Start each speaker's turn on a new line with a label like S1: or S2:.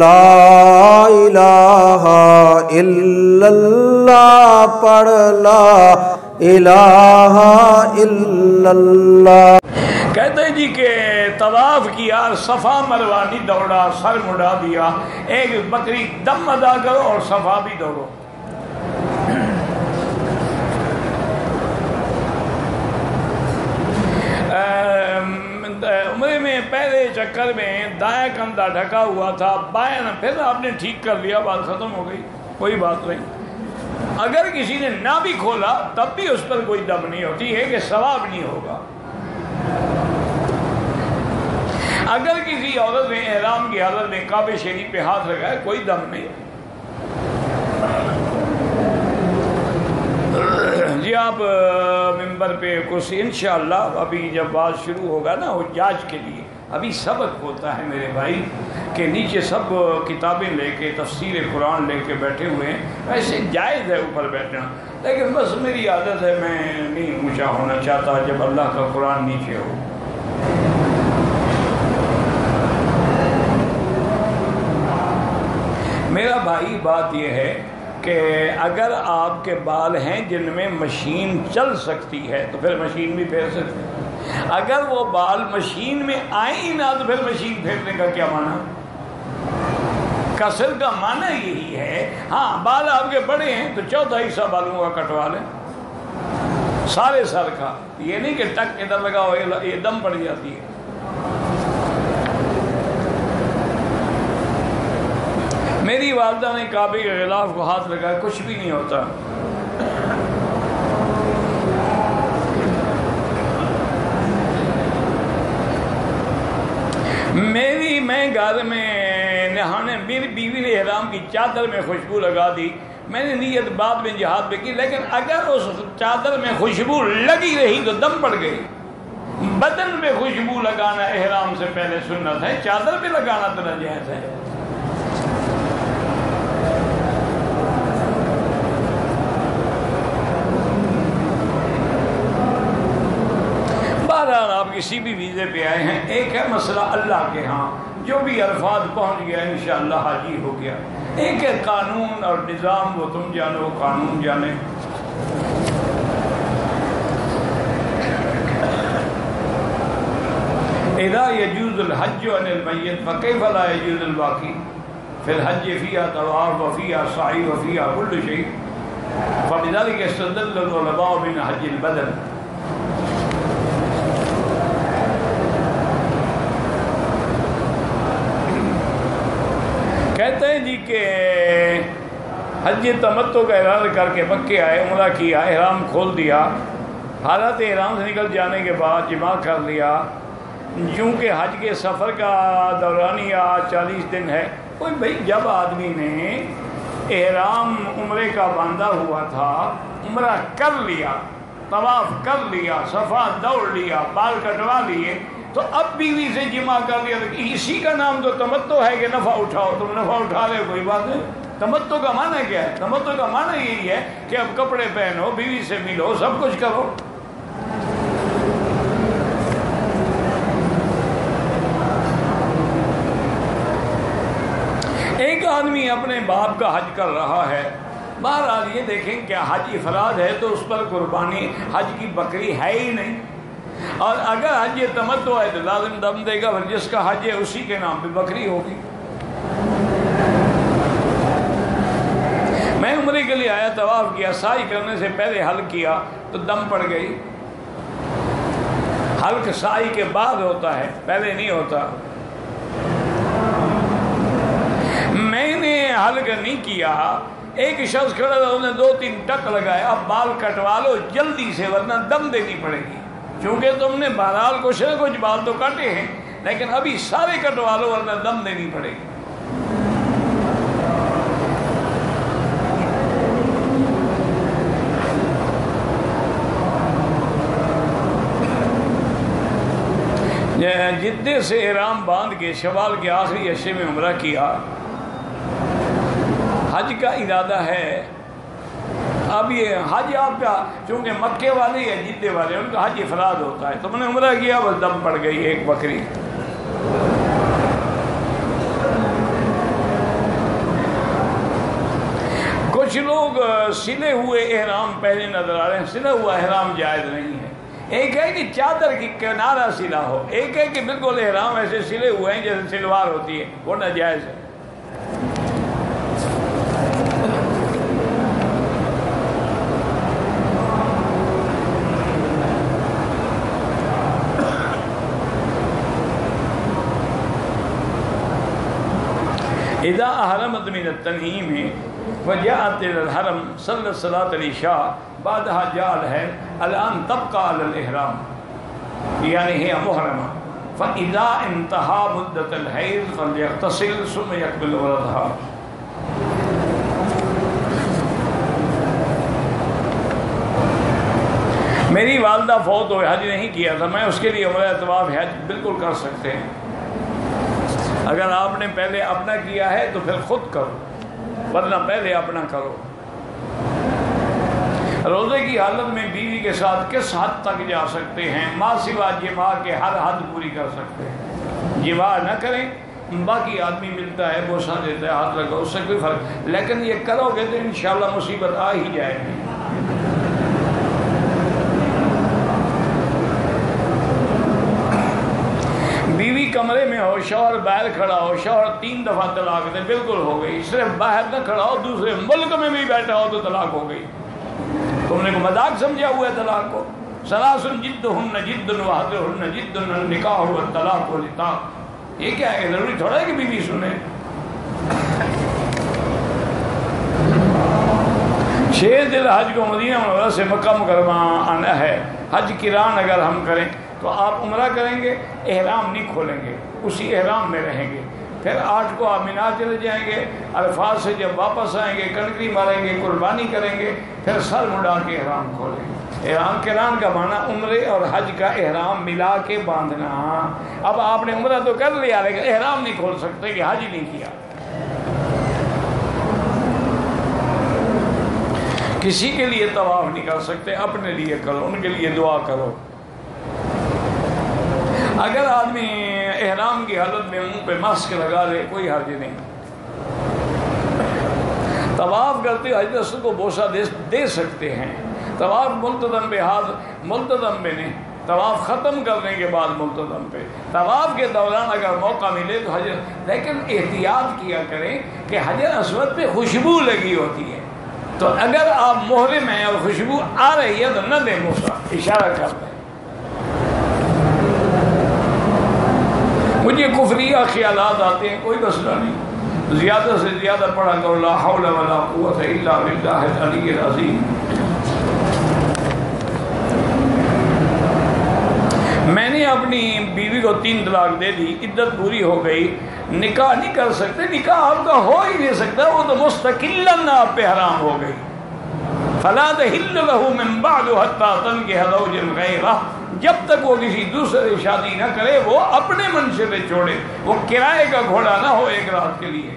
S1: لا الہ الا اللہ پڑھ لا الہ الا اللہ۔
S2: کہتے ہیں جی کہ طواف کیا، صفا مروہ نہیں دوڑا، سر مڑا دیا، ایک بکری دم ادا کرو اور صفا بھی دوڑو۔ عمرے میں پہلے چکر میں دائیں کندھا ڈھکا ہوا تھا، بائیں پھر آپ نے ٹھیک کر لیا، بات ختم ہو گئی، کوئی بات نہیں۔ اگر کسی نے نہ بھی کھولا تب بھی اس پر کوئی دم نہیں ہوتی ہے کہ ثواب نہیں ہوگا۔ اگر کسی عورت نے احرام کی حالت میں کعبہ شریف پہ ہاتھ لگایا کوئی دم نہیں۔ جی آپ ممبر پہ کچھ انشاءاللہ ابھی جب بات شروع ہوگا نا حجاج کے لیے، ابھی سبق ہوتا ہے میرے بھائی کہ نیچے سب کتابیں لے کے تفسیر قرآن لے کے بیٹھے ہوئے ہیں، ویسے جائز ہے اوپر بیٹھنا، لیکن بس میری عادت ہے میں نہیں اونچا ہونا چاہتا جب اللہ کا قرآن نیچے ہو۔ میرا بھائی بات یہ ہے کہ اگر آپ کے بال ہیں جن میں مشین چل سکتی ہے تو پھر مشین بھی پھیر سکتے ہیں، اگر وہ بال مشین میں آئیں ہی نہ تو پھر مشین پھیرنے کا کیا معنی؟ کسر کا معنی یہی ہے۔ ہاں بال آپ کے بڑے ہیں تو چوتھا حصہ بالوں کا کٹوا لیں، سارے سر کا، یہ نہیں کہ ٹک ادھر لگا ہو یہ دم پڑ جاتی ہے۔ میری والدہ نے کعبے کے غلاف کو ہاتھ لگایا، کچھ بھی نہیں ہوتا۔ میں گھر میں نہانے، میری بیوی نے احرام کی چادر میں خوشبو لگا دی، میں نے نیت بعد میں جہاد پہ کی، لیکن اگر اس چادر میں خوشبو لگی رہی تو دم پڑ گئی۔ بدن پہ خوشبو لگانا احرام سے پہلے سنت ہے، چادر پہ لگانا تو ناجائز ہے۔ آپ کسی بھی ویزے پہ آئے ہیں، ایک ہے مسئلہ اللہ کے ہاں، جو بھی الفاظ پہنچ گیا انشاءاللہ حاجی ہو گیا، ایک ہے قانون اور نظام، وہ تم جانو قانون جانے۔ اذا يجوز الحج عن المیت فكيف لا يجوز الباقی، فی الحج فيها طواف وفيها سعی وفيها كل شيء، فبذلك استدل العلماء من حج البدن۔ کہتے ہیں جی کہ حج تمتع کا ارادہ کر کے مکے آئے، عمرہ کیا، احرام کھول دیا، حالت احرام سے نکل جانے کے بعد جماع کر لیا، چونکہ حج کے سفر کا دورانیہ 40 دن ہے، کوئی بھائی جب آدمی نے احرام عمرے کا باندھا ہوا تھا، عمرہ کر لیا، طواف کر لیا، صفا دوڑ لیا، بال کٹوا لیے، تو اب بیوی سے جمع کر لیا، اسی کا نام تو تمتع ہے کہ نفع اٹھاؤ، تم نفع اٹھا رہے کوئی بات نہیں۔ تمتع کا معنی کیا ہے؟ تمتع کا معنی یہی ہے کہ اب کپڑے پہنو، بیوی سے ملو، سب کچھ کرو۔ ایک آدمی اپنے باپ کا حج کر رہا ہے، بہرحال یہ دیکھیں کیا حج افراد ہے تو اس پر قربانی حج کی بکری ہے ہی نہیں، اور اگر حج تمتع ہے تو لازم دم دے گا، پھر جس کا حج ہے اسی کے نام پہ بکری ہوگی۔ میں عمرے کے لیے آیا، طواف کیا، سعی کرنے سے پہلے حلق کیا تو دم پڑ گئی۔ حلق سعی کے بعد ہوتا ہے، پہلے نہیں ہوتا۔ میں نے حلق نہیں کیا، ایک شخص کھڑا تھا، انہوں نے 2-3 ٹک لگایا، اب بال کٹوا لو جلدی سے ورنہ دم دینی پڑے گی، چونکہ تم نے بہرحال کچھ نہ کچھ بال تو کاٹے ہیں، لیکن ابھی سارے کٹوا لو ورنہ دم دینی پڑے گی۔ جدے سے احرام باندھ کے شوال کے آخری عشرے میں عمرہ کیا، حج کا ارادہ ہے۔ اب یہ حج آپ کا چونکہ مکے والے یا جدے والے ان کا حج افراد ہوتا ہے، تم نے عمرہ کیا بس دم پڑ گئی ایک بکری۔ کچھ لوگ سلے ہوئے احرام پہنے نظر آ رہے ہیں. سلا ہوا احرام جائز نہیں ہے. ایک ہے کہ چادر کی کنارہ سلا ہو، ایک ہے کہ بالکل احرام ایسے سلے ہوئے ہیں جیسے سلوار ہوتی ہے، وہ ناجائز ہے. اذا احرمت من التنعیم وجاءت الى الحرم صلت صلاة العشاء بعدها جاء الحیض الان تبقى على الاحرام یعنی هي محرمہ فاذا انتهى مدت الحیض فلیغتسل ثم يقبل ولدها. میری والدہ فوت ہوئے، حج نہیں کیا تھا، میں اس کے لیے عمرہ طواف حج بالکل کر سکتے ہیں. اگر آپ نے پہلے اپنا کیا ہے تو پھر خود کرو، ورنہ پہلے اپنا کرو. روزے کی حالت میں بیوی کے ساتھ کس حد تک جا سکتے ہیں؟ ما سوا جماع کے ہر حد پوری کر سکتے ہیں. جماع نہ کریں، باقی آدمی ملتا ہے، بوسہ دیتا ہے، ہاتھ لگا، اس سے کوئی فرق، لیکن یہ کرو گے تو انشاءاللہ مصیبت آ ہی جائے گی. بیوی کمرے میں ہو، شوہر باہر کھڑا ہو، شوہر 3 دفعہ طلاق دے، بالکل ہو گئی. صرف باہر نہ کھڑا ہو، دوسرے ملک میں بھی بیٹھا ہو تو طلاق ہو گئی. تم نے کو مذاق سمجھا ہوا ہے طلاق کو. ثلاث جدہن جد وحدہن جد النکاح والطلاق والعتاق. یہ کیا ہے؟ ضروری تھوڑا ہے کہ بیوی سنے. 6 ذی الحج کو مدینہ منورہ سے مکہ مکرمہ آنا ہے. حج قران اگر ہم کریں تو آپ عمرہ کریں گے، احرام نہیں کھولیں گے، اسی احرام میں رہیں گے. پھر 8 کو آپ مینا چلے جائیں گے، عرفات سے جب واپس آئیں گے کنکری ماریں گے، قربانی کریں گے، پھر سر مڑا کے احرام کھولیں گے. احرام قران کا معنی عمرے اور حج کا احرام ملا کے باندھنا. اب آپ نے عمرہ تو کر لیا لیکن احرام نہیں کھول سکتے کہ حج نہیں کیا. کسی کے لیے طواف نہیں کر سکتے، اپنے لیے کرو، ان کے لیے دعا کرو. اگر آدمی احرام کی حالت میں منہ پہ ماسک لگا لے کوئی حرج نہیں. طواف کرتے حجر اسود کو بوسہ دے سکتے ہیں. طواف ملتزم پہ ہاتھ ملتزم پہ نہیں، طواف ختم کرنے کے بعد ملتزم پہ. طواف کے دوران اگر موقع ملے تو حجر، لیکن احتیاط کیا کریں کہ حجر اسود پہ خوشبو لگی ہوتی ہے، تو اگر آپ محرم ہیں اور خوشبو آ رہی ہے تو نہ دیں بوسہ، اشارہ کر دیں. مجھے کفریہ خیالات آتے ہیں، کوئی مسئلہ نہیں، زیادہ سے زیادہ پڑھا کرو لا حول ولا قوت الا باللہ العلی العظیم. میں نے اپنی بیوی کو 3 طلاق دے دی، عدت پوری ہو گئی، نکاح نہیں کر سکتے. نکاح آپ کا ہو ہی نہیں سکتا، وہ تو مستقلاً آپ پہ حرام ہو گئی. فلا تحل له من بعد حتى تنكح زوجا غيره. جب تک وہ کسی دوسرے سے شادی نہ کرے وہ اپنے منشے پہ چھوڑے. وہ کرائے کا گھوڑا نہ ہو ایک رات کے لیے.